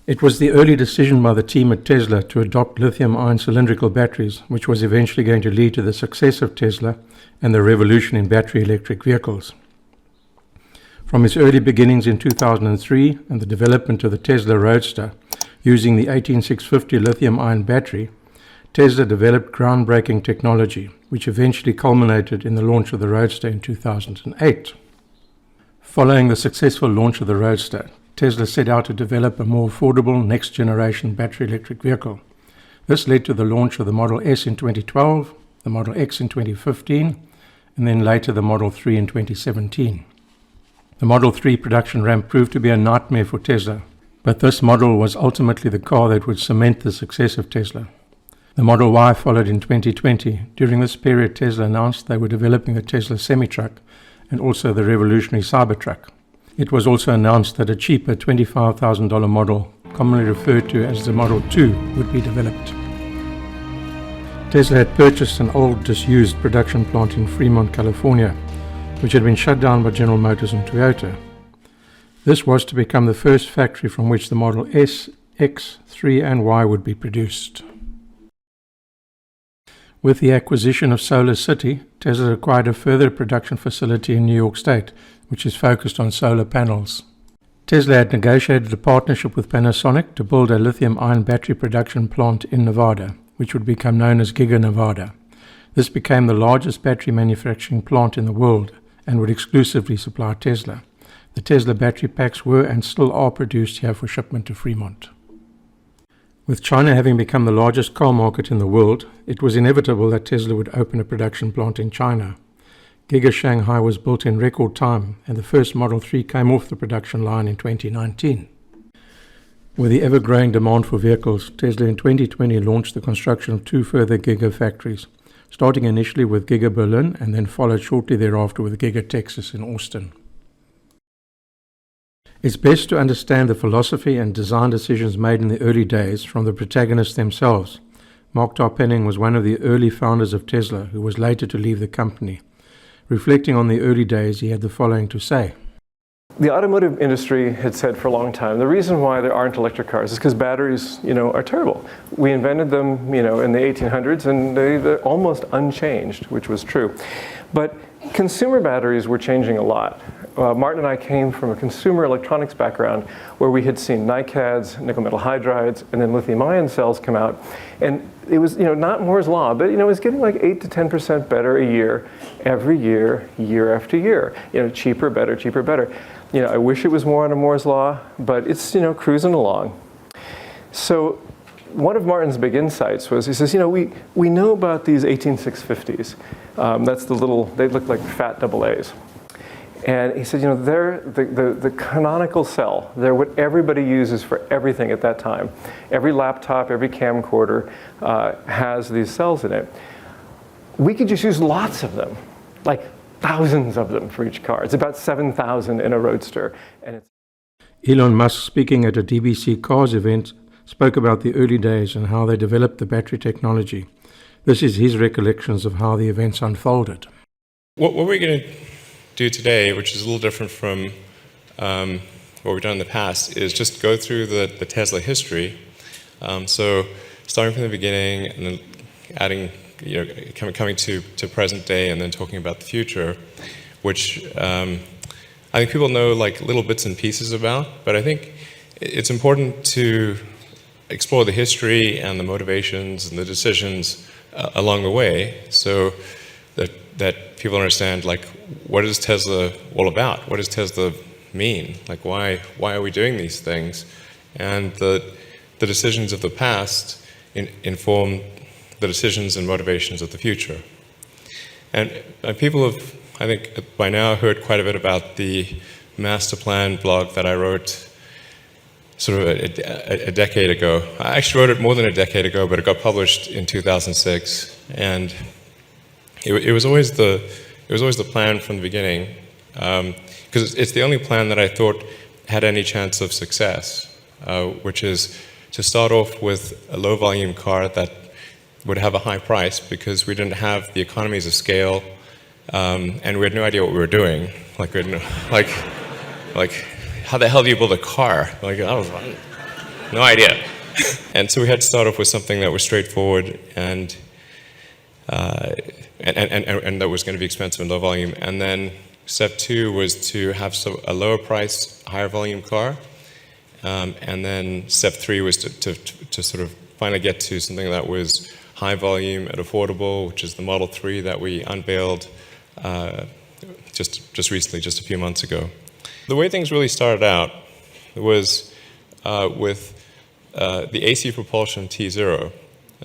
It was the early decision by the team at Tesla to adopt lithium-ion cylindrical batteries, which was eventually going to lead to the success of Tesla and the revolution in battery electric vehicles. From its early beginnings in 2003 and the development of the Tesla Roadster using the 18650 lithium-ion battery, Tesla developed groundbreaking technology, which eventually culminated in the launch of the Roadster in 2008. Following the successful launch of the Roadster, Tesla set out to develop a more affordable next-generation battery electric vehicle. This led to the launch of the Model S in 2012, the Model X in 2015, and then later the Model 3 in 2017. The Model 3 production ramp proved to be a nightmare for Tesla, but this model was ultimately the car that would cement the success of Tesla. The Model Y followed in 2020. During this period, Tesla announced they were developing the Tesla semi-truck and also the revolutionary Cybertruck. It was also announced that a cheaper $25,000 model, commonly referred to as the Model 2, would be developed. Tesla had purchased an old, disused production plant in Fremont, California, which had been shut down by General Motors and Toyota. This was to become the first factory from which the Model S, X, 3 and Y would be produced. With the acquisition of Solar City, Tesla acquired a further production facility in New York State, which is focused on solar panels. Tesla had negotiated a partnership with Panasonic to build a lithium-ion battery production plant in Nevada, which would become known as Giga Nevada. This became the largest battery manufacturing plant in the world and would exclusively supply Tesla. The Tesla battery packs were and still are produced here for shipment to Fremont. With China having become the largest car market in the world, it was inevitable that Tesla would open a production plant in China. Giga Shanghai was built in record time, and the first Model 3 came off the production line in 2019. With the ever-growing demand for vehicles, Tesla in 2020 launched the construction of 2 further Giga factories, starting initially with Giga Berlin and then followed shortly thereafter with Giga Texas in Austin. It's best to understand the philosophy and design decisions made in the early days from the protagonists themselves. Marc Tarpenning was one of the early founders of Tesla, who was later to leave the company. Reflecting on the early days, he had the following to say. The automotive industry had said for a long time, the reason why there aren't electric cars is because batteries, are terrible. We invented them, in the 1800s, and they're almost unchanged, which was true. But consumer batteries were changing a lot. Martin and I came from a consumer electronics background where we had seen NiCads, nickel metal hydrides, and then lithium ion cells come out. And it was, not Moore's law, but, it was getting like 8 to 10% better a year, every year, year after year. Cheaper, better, cheaper, better. I wish it was more under Moore's law, but it's, cruising along. So one of Martin's big insights was, he says, we know about these 18650s. That's the little, they look like fat double A's. And he said, they're the canonical cell. They're what everybody uses for everything at that time. Every laptop, every camcorder has these cells in it. We could just use lots of them, like thousands of them for each car. It's about 7,000 in a Roadster. And it's Elon Musk, speaking at a DBC Cars event, spoke about the early days and how they developed the battery technology. This is his recollections of how the events unfolded. What we're going to do today, which is a little different from what we've done in the past, is just go through the Tesla history. So starting from the beginning and then adding, coming to present day and then talking about the future, which I think people know like little bits and pieces about, but I think it's important to explore the history and the motivations and the decisions along the way, so that people understand, like, what is Tesla all about? What does Tesla mean? Like, why are we doing these things? And the decisions of the past inform the decisions and motivations of the future. And people have, I think, by now heard quite a bit about the master plan blog that I wrote sort of a decade ago. I actually wrote it more than a decade ago, but it got published in 2006. And it was always the plan from the beginning, because it's the only plan that I thought had any chance of success, which is to start off with a low volume car that would have a high price, because we didn't have the economies of scale, and we had no idea what we were doing. Like, we had no, like how the hell do you build a car? Like, I was like, No idea. And so we had to start off with something that was straightforward and that was going to be expensive and low volume. And then step 2 was to have a lower price, higher volume car. And then step 3 was to sort of finally get to something that was high volume and affordable, which is the Model 3 that we unveiled just recently, just a few months ago. The way things really started out was with the AC Propulsion T0.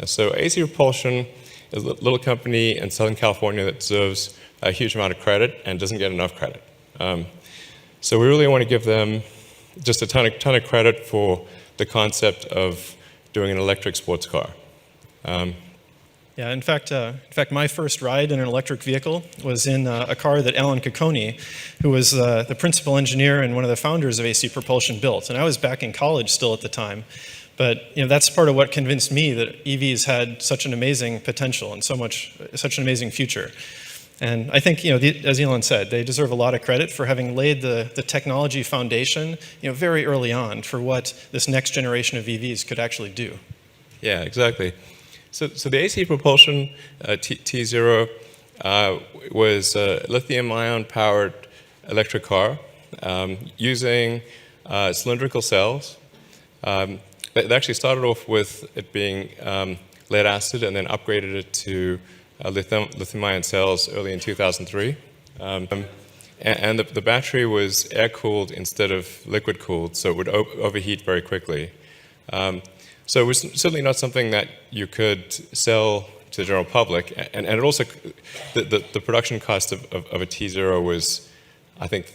So AC Propulsion is a little company in Southern California that deserves a huge amount of credit and doesn't get enough credit. So we really want to give them just a ton of credit for the concept of doing an electric sports car. Yeah, in fact, my first ride in an electric vehicle was in a car that Alan Cocconi, who was the principal engineer and one of the founders of AC Propulsion, built. And I was back in college still at the time. But that's part of what convinced me that EVs had such an amazing potential and such an amazing future. And I think, as Elon said, they deserve a lot of credit for having laid the technology foundation, very early on for what this next generation of EVs could actually do. Yeah, exactly. So the AC Propulsion T0 was a lithium ion powered electric car using cylindrical cells. They actually started off with it being lead acid and then upgraded it to lithium ion cells early in 2003. And the battery was air cooled instead of liquid cooled, so it would overheat very quickly. So it was certainly not something that you could sell to the general public, and it also, the production cost of a T0 was, I think,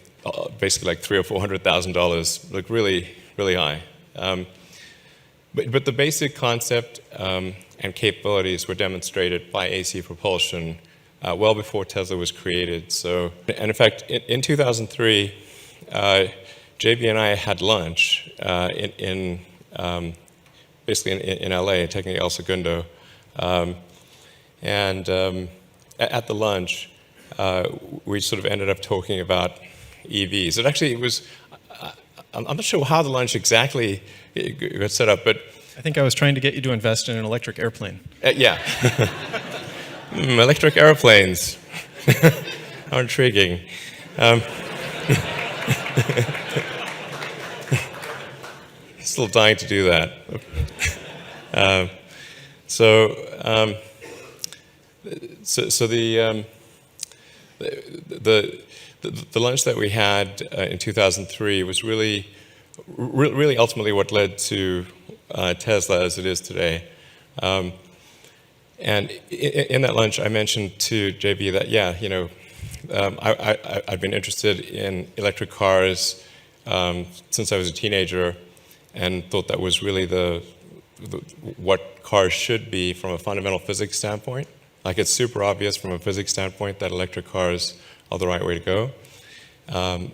basically like $300,000 or $400,000, like really, really high. But the basic concept and capabilities were demonstrated by AC Propulsion well before Tesla was created. So, and in fact, in 2003, JB and I had lunch basically in LA, technically El Segundo. And at the lunch, we sort of ended up talking about EVs. It was, I'm not sure how the lunch exactly got set up, but I think I was trying to get you to invest in an electric airplane. Yeah. Electric airplanes. How intriguing. Still dying to do that. So the lunch that we had in 2003 was really ultimately what led to Tesla as it is today. And in that lunch, I mentioned to JB that, I've been interested in electric cars since I was a teenager, and thought that was really what cars should be from a fundamental physics standpoint. Like, it's super obvious from a physics standpoint that electric cars are the right way to go. And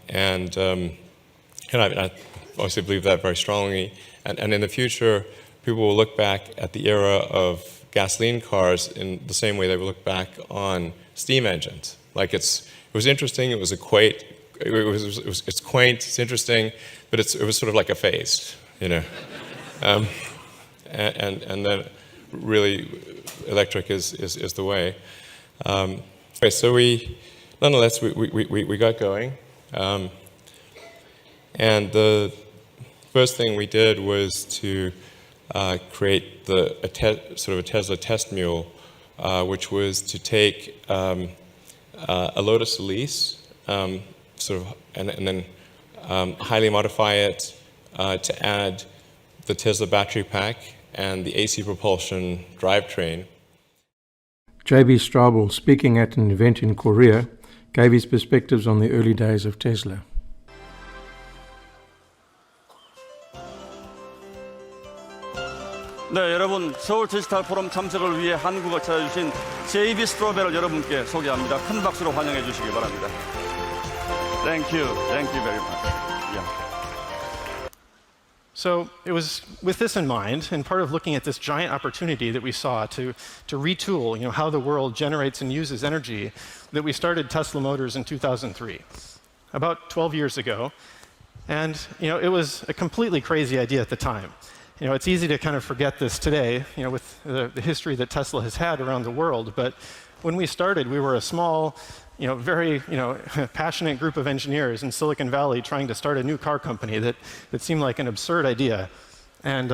I obviously believe that very strongly. And in the future, people will look back at the era of gasoline cars in the same way they will look back on steam engines. Like, it was interesting, it's quaint, it's interesting, but it was sort of like a phase, and then really electric is the way. Okay, so nonetheless we got going, and the first thing we did was to create sort of a Tesla test mule, which was to take a Lotus Elise, and then highly modify it to add the Tesla battery pack and the AC Propulsion drivetrain. JB Straubel, speaking at an event in Korea, gave his perspectives on the early days of Tesla. 네, 여러분, 서울 디지털 포럼 참석을 위해 한국을 찾아주신 JB 스트로벨을 여러분께 소개합니다. 큰 박수로 환영해 주시기 바랍니다. Thank you very much. Yeah. So it was with this in mind, and part of looking at this giant opportunity that we saw to retool, how the world generates and uses energy, that we started Tesla Motors in 2003, about 12 years ago. And it was a completely crazy idea at the time. It's easy to kind of forget this today, with the history that Tesla has had around the world. But when we started, we were a small, very, passionate group of engineers in Silicon Valley trying to start a new car company that seemed like an absurd idea. And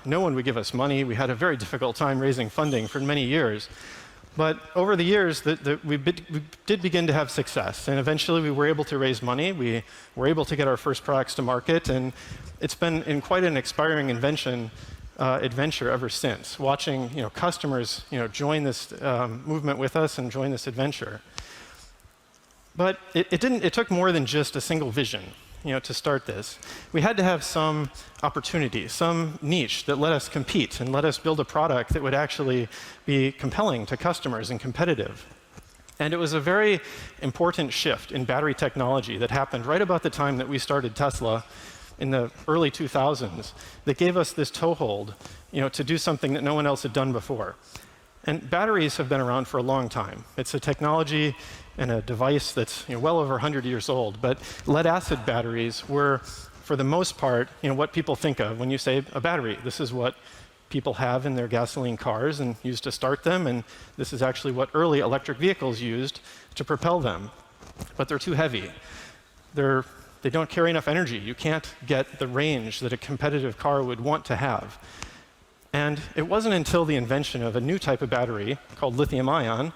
no one would give us money. We had a very difficult time raising funding for many years. But over the years, we did begin to have success. And eventually, we were able to raise money. We were able to get our first products to market. And it's been quite an inspiring adventure ever since, watching customers join this movement with us and join this adventure. But it took more than just a single vision to start this. We had to have some opportunity, some niche that let us compete and let us build a product that would actually be compelling to customers and competitive. And it was a very important shift in battery technology that happened right about the time that we started Tesla in the early 2000s that gave us this toehold, to do something that no one else had done before. And batteries have been around for a long time. It's a technology and a device that's well over 100 years old. But lead-acid batteries were, for the most part, what people think of when you say a battery. This is what people have in their gasoline cars and use to start them. And this is actually what early electric vehicles used to propel them. But they're too heavy. They don't carry enough energy. You can't get the range that a competitive car would want to have. And it wasn't until the invention of a new type of battery called lithium ion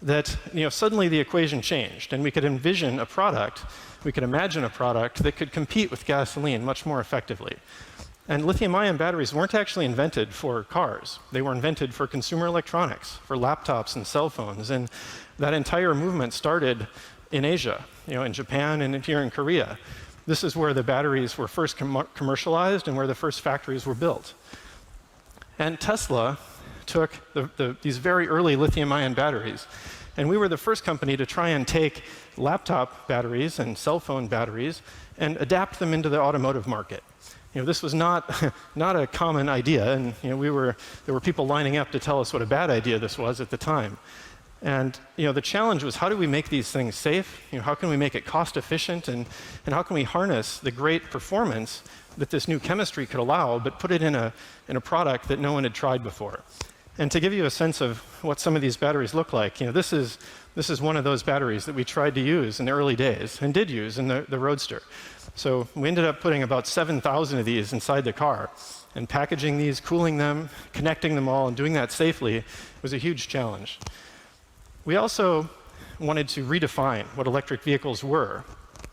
that suddenly the equation changed, and we could imagine a product that could compete with gasoline much more effectively. And lithium ion batteries weren't actually invented for cars. They were invented for consumer electronics, for laptops and cell phones. And that entire movement started in Asia, in Japan and here in Korea. This is where the batteries were first commercialized and where the first factories were built. And Tesla took these very early lithium-ion batteries, and we were the first company to try and take laptop batteries and cell phone batteries and adapt them into the automotive market. This was not a common idea, and there were people lining up to tell us what a bad idea this was at the time. And the challenge was, how do we make these things safe? How can we make it cost efficient, and how can we harness the great performance that this new chemistry could allow, but put it in a product that no one had tried before? And to give you a sense of what some of these batteries look like, this is one of those batteries that we tried to use in the early days and did use in the Roadster. So we ended up putting about 7,000 of these inside the car, and packaging these, cooling them, connecting them all, and doing that safely was a huge challenge. We also wanted to redefine what electric vehicles were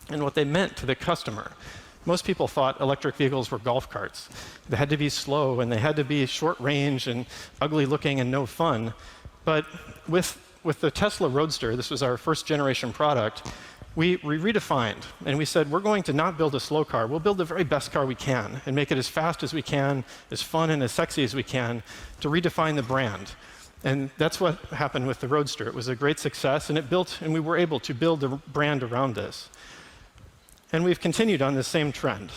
and what they meant to the customer. Most people thought electric vehicles were golf carts. They had to be slow, and they had to be short range and ugly looking and no fun. But with the Tesla Roadster, this was our first generation product, we redefined, and we said, we're going to not build a slow car. We'll build the very best car we can and make it as fast as we can, as fun and as sexy as we can, to redefine the brand. And that's what happened with the Roadster. It was a great success, and we were able to build a brand around this. And we've continued on this same trend.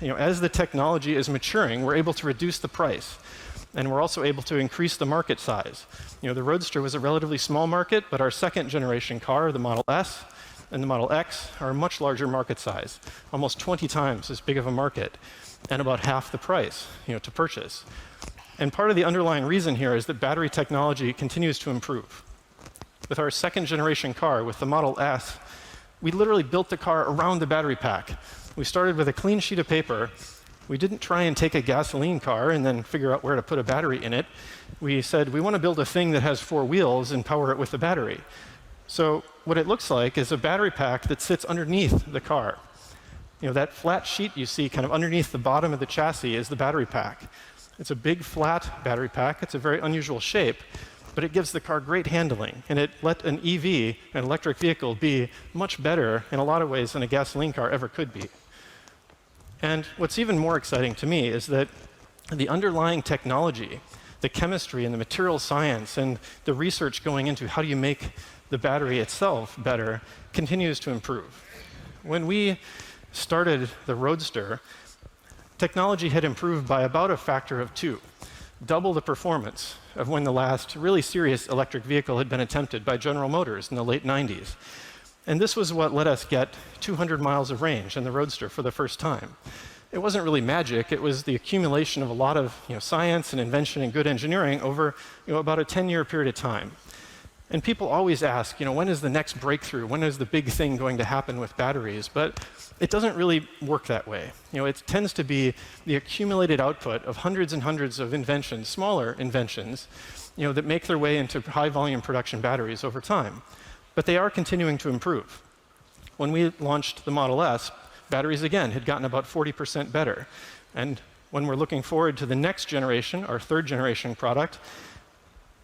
As the technology is maturing, we're able to reduce the price, and we're also able to increase the market size. The Roadster was a relatively small market, but our second generation car, the Model S and the Model X, are a much larger market size, almost 20 times as big of a market, and about half the price, to purchase. And part of the underlying reason here is that battery technology continues to improve. With our second generation car, with the Model S, we literally built the car around the battery pack. We started with a clean sheet of paper. We didn't try and take a gasoline car and then figure out where to put a battery in it. We said, we want to build a thing that has 4 wheels and power it with a battery. So what it looks like is a battery pack that sits underneath the car. That flat sheet you see kind of underneath the bottom of the chassis is the battery pack. It's a big, flat battery pack. It's a very unusual shape, but it gives the car great handling, and it let an EV, an electric vehicle, be much better in a lot of ways than a gasoline car ever could be. And what's even more exciting to me is that the underlying technology, the chemistry and the material science and the research going into how do you make the battery itself better continues to improve. When we started the Roadster, technology had improved by about a factor of 2, double the performance of when the last really serious electric vehicle had been attempted by General Motors in the late 90s. And this was what let us get 200 miles of range in the Roadster for the first time. it wasn't really magic. It was the accumulation of a lot of science and invention and good engineering over about a 10-year period of time. And people always ask, when is the next breakthrough? When is the big thing going to happen with batteries? But it doesn't really work that way. It tends to be the accumulated output of hundreds and hundreds of inventions, smaller inventions, that make their way into high-volume production batteries over time. But they are continuing to improve. When we launched the Model S, batteries, again, had gotten about 40% better. And when we're looking forward to the next generation, our third generation product,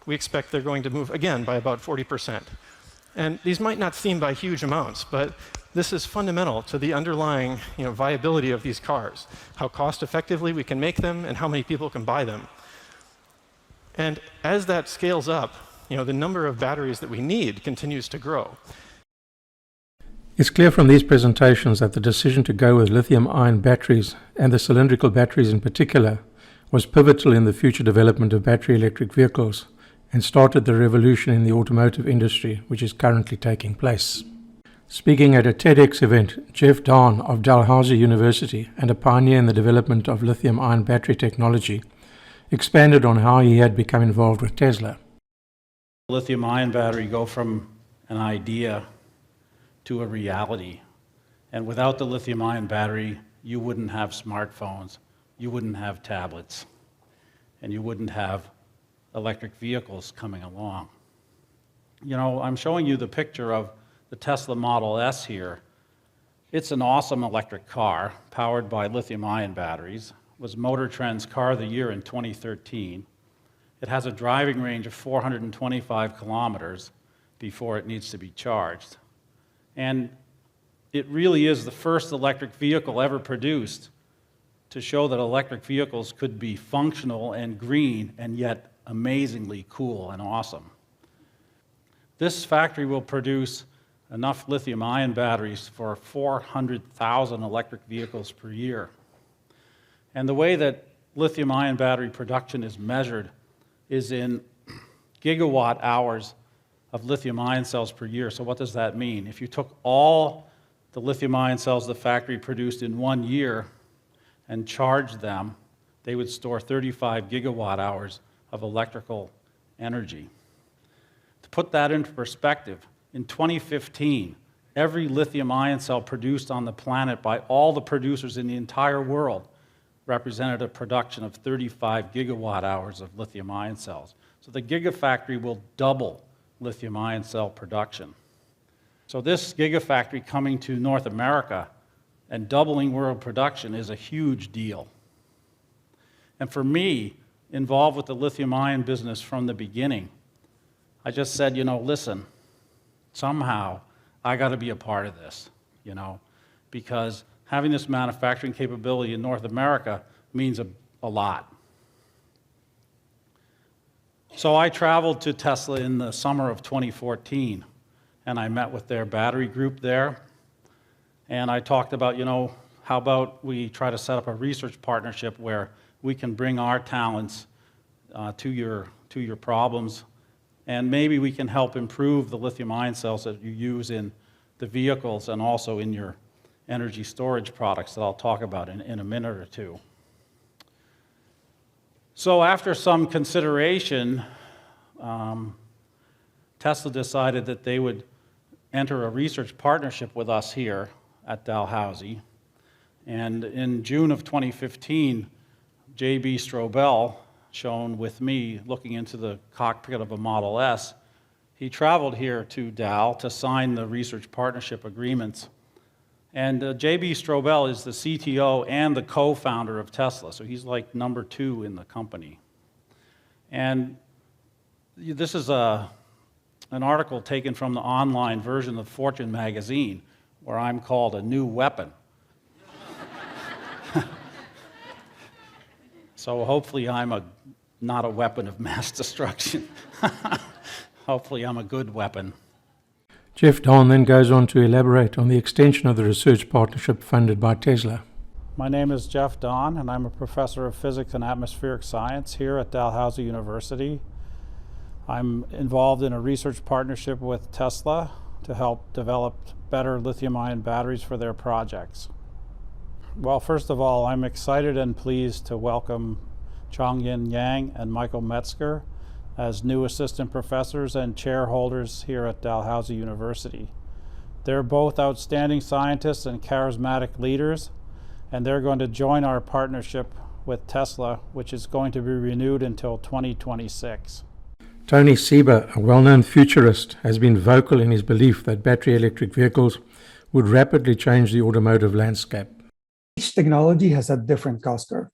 we expect they're going to move again by about 40%. And these might not seem by huge amounts, but this is fundamental to the underlying viability of these cars, how cost effectively we can make them and how many people can buy them. And as that scales up, the number of batteries that we need continues to grow. It's clear from these presentations that the decision to go with lithium-ion batteries, and the cylindrical batteries in particular, was pivotal in the future development of battery electric vehicles and started the revolution in the automotive industry, which is currently taking place. Speaking at a TEDx event, Jeff Dahn of Dalhousie University, and a pioneer in the development of lithium-ion battery technology, expanded on how he had become involved with Tesla. Lithium-ion battery go from an idea to a reality. And without the lithium-ion battery, you wouldn't have smartphones, you wouldn't have tablets, and you wouldn't have electric vehicles coming along. I'm showing you the picture of the Tesla Model S here. It's an awesome electric car powered by lithium-ion batteries. It was Motor Trend's Car of the Year in 2013. It has a driving range of 425 kilometers before it needs to be charged. And it really is the first electric vehicle ever produced to show that electric vehicles could be functional and green and yet amazingly cool and awesome. This factory will produce enough lithium-ion batteries for 400,000 electric vehicles per year. And the way that lithium-ion battery production is measured is in gigawatt hours of lithium-ion cells per year. So what does that mean? If you took all the lithium-ion cells the factory produced in 1 year and charged them, they would store 35 gigawatt hours of electrical energy. To put that into perspective, in 2015, every lithium-ion cell produced on the planet by all the producers in the entire world represented a production of 35 gigawatt hours of lithium-ion cells. So the gigafactory will double lithium-ion cell production. So this gigafactory coming to North America and doubling world production is a huge deal. And for me, involved with the lithium-ion business from the beginning, I just said, listen, somehow I got to be a part of this, because having this manufacturing capability in North America means a lot. So I traveled to Tesla in the summer of 2014, and I met with their battery group there, and I talked about, how about we try to set up a research partnership where we can bring our talents to your problems, and maybe we can help improve the lithium-ion cells that you use in the vehicles and also in your energy storage products that I'll talk about in a minute or two. So after some consideration, Tesla decided that they would enter a research partnership with us here at Dalhousie. And in June of 2015, J.B. Straubel, shown with me looking into the cockpit of a Model S, he traveled here to Dal to sign the research partnership agreements. And J.B. Straubel is the CTO and the co-founder of Tesla, so he's like number 2 in the company. And this is an article taken from the online version of Fortune magazine, where I'm called a new weapon. So hopefully I'm not a weapon of mass destruction. Hopefully I'm a good weapon. Jeff Dahn then goes on to elaborate on the extension of the research partnership funded by Tesla. My name is Jeff Dahn, and I'm a professor of physics and atmospheric science here at Dalhousie University. I'm involved in a research partnership with Tesla to help develop better lithium-ion batteries for their projects. Well, first of all, I'm excited and pleased to welcome Chongyin Yang and Michael Metzger as new assistant professors and chair holders here at Dalhousie University. They're both outstanding scientists and charismatic leaders, and they're going to join our partnership with Tesla, which is going to be renewed until 2026. Tony Seba, a well-known futurist, has been vocal in his belief that battery electric vehicles would rapidly change the automotive landscape. Each technology has a different cost curve.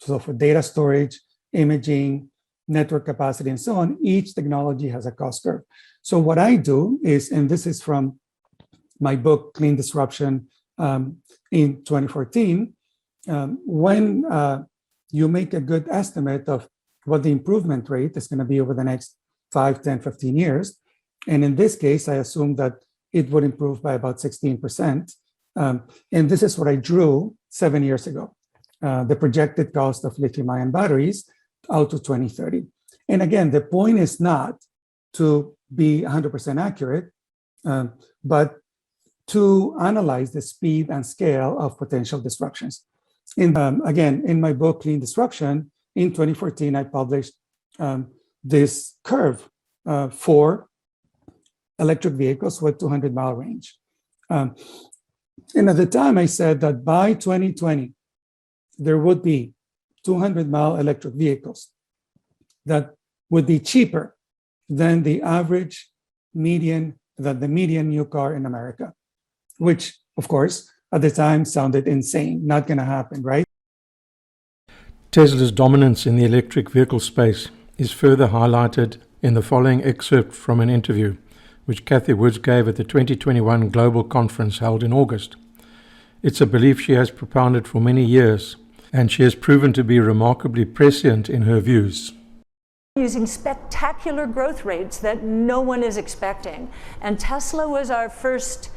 So for data storage, imaging, network capacity, and so on, each technology has a cost curve. So what I do is, and this is from my book, Clean Disruption, in 2014, when you make a good estimate of what the improvement rate is going to be over the next 5, 10, 15 years, and in this case, I assumed that it would improve by about 16%. And this is what I drew 7 years ago, the projected cost of lithium-ion batteries out to 2030. And again, the point is not to be 100% accurate, but to analyze the speed and scale of potential disruptions. Again, in my book, Clean Disruption, in 2014, I published this curve for electric vehicles with 200-mile range. And at the time, I said that by 2020, there would be 200-mile electric vehicles that would be cheaper than the median new car in America, which, of course, at the time sounded insane, not going to happen, right? Tesla's dominance in the electric vehicle space is further highlighted in the following excerpt from an interview which Cathy Woods gave at the 2021 Global Conference held in August. It's a belief she has propounded for many years, and she has proven to be remarkably prescient in her views. Using spectacular growth rates that no one is expecting. And Tesla was our first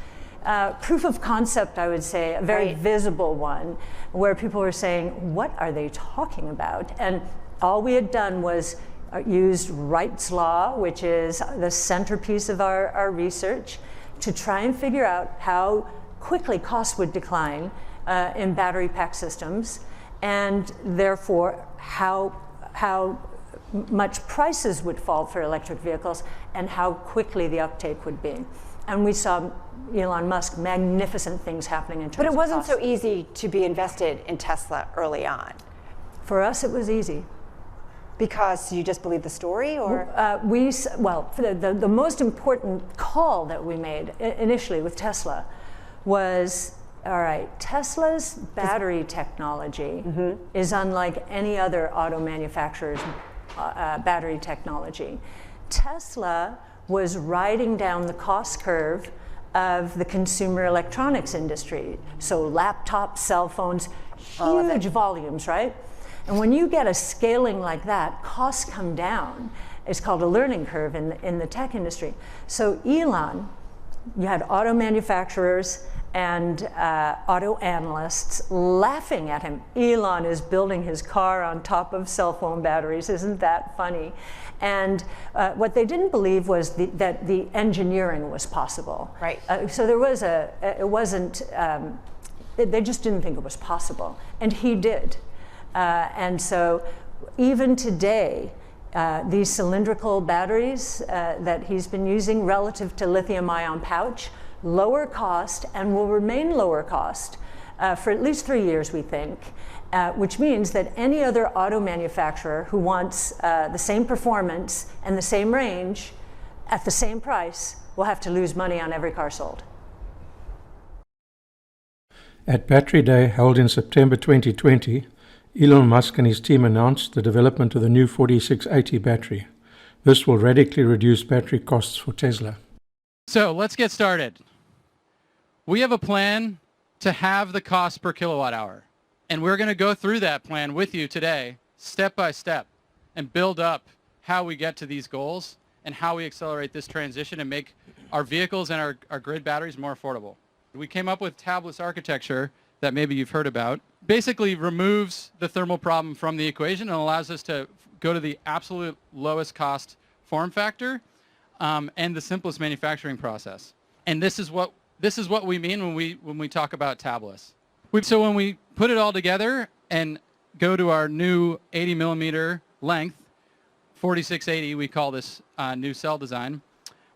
proof of concept, I would say, a very visible one, where people were saying, what are they talking about? And all we had done was used Wright's Law, which is the centerpiece of our research, to try and figure out how quickly costs would decline in battery pack systems, and therefore how much prices would fall for electric vehicles and how quickly the uptake would be. And we saw Elon Musk, magnificent things happening in terms of But it wasn't cost. so easy to be invested in Tesla early on. For us, it was easy. Because you just believe the story, or? The most important call that we made initially with Tesla was, all right, Tesla's battery technology is unlike any other auto manufacturer's battery technology. Tesla was riding down the cost curve of the consumer electronics industry. So laptops, cell phones, huge volumes, right? And when you get a scaling like that, costs come down. It's called a learning curve in the tech industry. So Elon, you had auto manufacturers and auto analysts laughing at him. Elon is building his car on top of cell phone batteries. Isn't that funny? And what they didn't believe was that the engineering was possible. Right. So there was they just didn't think it was possible. And he did. And so even today, these cylindrical batteries that he's been using relative to lithium-ion pouch, lower cost and will remain lower cost for at least 3 years, we think, which means that any other auto manufacturer who wants the same performance and the same range at the same price will have to lose money on every car sold. At Battery Day, held in September 2020, Elon Musk and his team announced the development of the new 4680 battery. This will radically reduce battery costs for Tesla. So let's get started. We have a plan to halve the cost per kilowatt hour. And we're going to go through that plan with you today, step by step, and build up how we get to these goals and how we accelerate this transition and make our vehicles and our grid batteries more affordable. We came up with tabless architecture that maybe you've heard about. Basically removes the thermal problem from the equation and allows us to go to the absolute lowest cost form factor and the simplest manufacturing process. And this is what we mean when we talk about tabless. So when we put it all together and go to our new 80 millimeter length, 4680, we call this new cell design,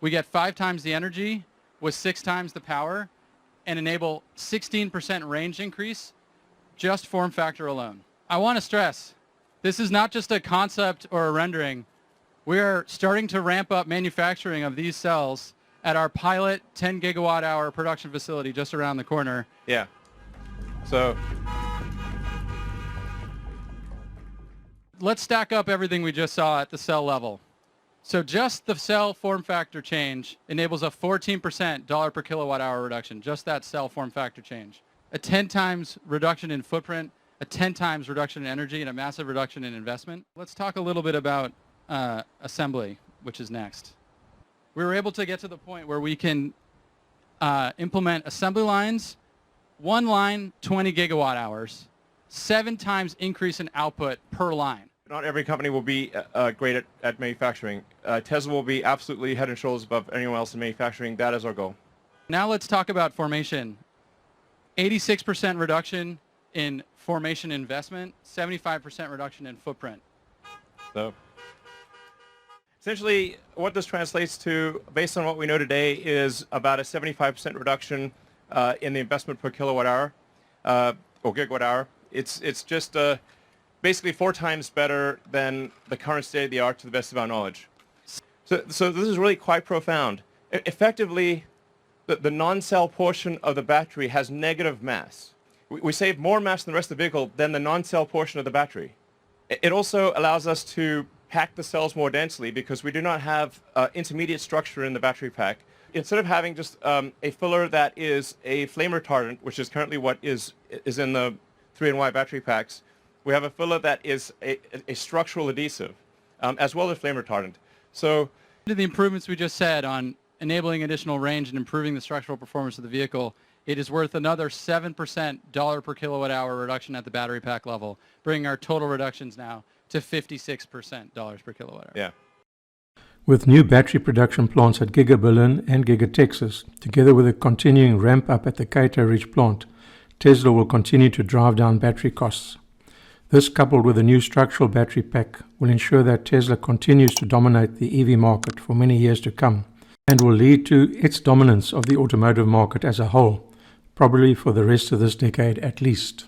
we get 5 times the energy with 6 times the power and enable 16% range increase, just form factor alone. I want to stress, this is not just a concept or a rendering. We are starting to ramp up manufacturing of these cells at our pilot 10 gigawatt hour production facility just around the corner. Yeah. So let's stack up everything we just saw at the cell level. So just the cell form factor change enables a 14% dollar per kilowatt hour reduction, just that cell form factor change. A 10 times reduction in footprint, a 10 times reduction in energy, and a massive reduction in investment. Let's talk a little bit about assembly, which is next. We were able to get to the point where we can implement assembly lines, one line, 20 gigawatt hours, 7 times increase in output per line. not every company will be great at manufacturing. Tesla will be absolutely head and shoulders above anyone else in manufacturing. That is our goal. Now let's talk about formation. 86% reduction in formation investment, 75% reduction in footprint. So essentially, what this translates to, based on what we know today, is about a 75% reduction in the investment per kilowatt hour or gigawatt hour. It's just basically 4 times better than the current state of the art to the best of our knowledge. So this is really quite profound. Effectively, the non-cell portion of the battery has negative mass. We save more mass in the rest of the vehicle than the non-cell portion of the battery. It also allows us to pack the cells more densely because we do not have intermediate structure in the battery pack. Instead of having just a filler that is a flame retardant, which is currently what is in the 3NY battery packs, we have a filler that is a structural adhesive, as well as flame retardant. So the improvements we just said on enabling additional range and improving the structural performance of the vehicle, it is worth another 7% dollar per kilowatt hour reduction at the battery pack level, bringing our total reductions now to 56% dollars per kilowatt hour. Yeah. With new battery production plants at Giga Berlin and Giga Texas, together with a continuing ramp up at the Kaito Ridge plant, Tesla will continue to drive down battery costs. This, coupled with a new structural battery pack, will ensure that Tesla continues to dominate the EV market for many years to come, and will lead to its dominance of the automotive market as a whole, probably for the rest of this decade at least.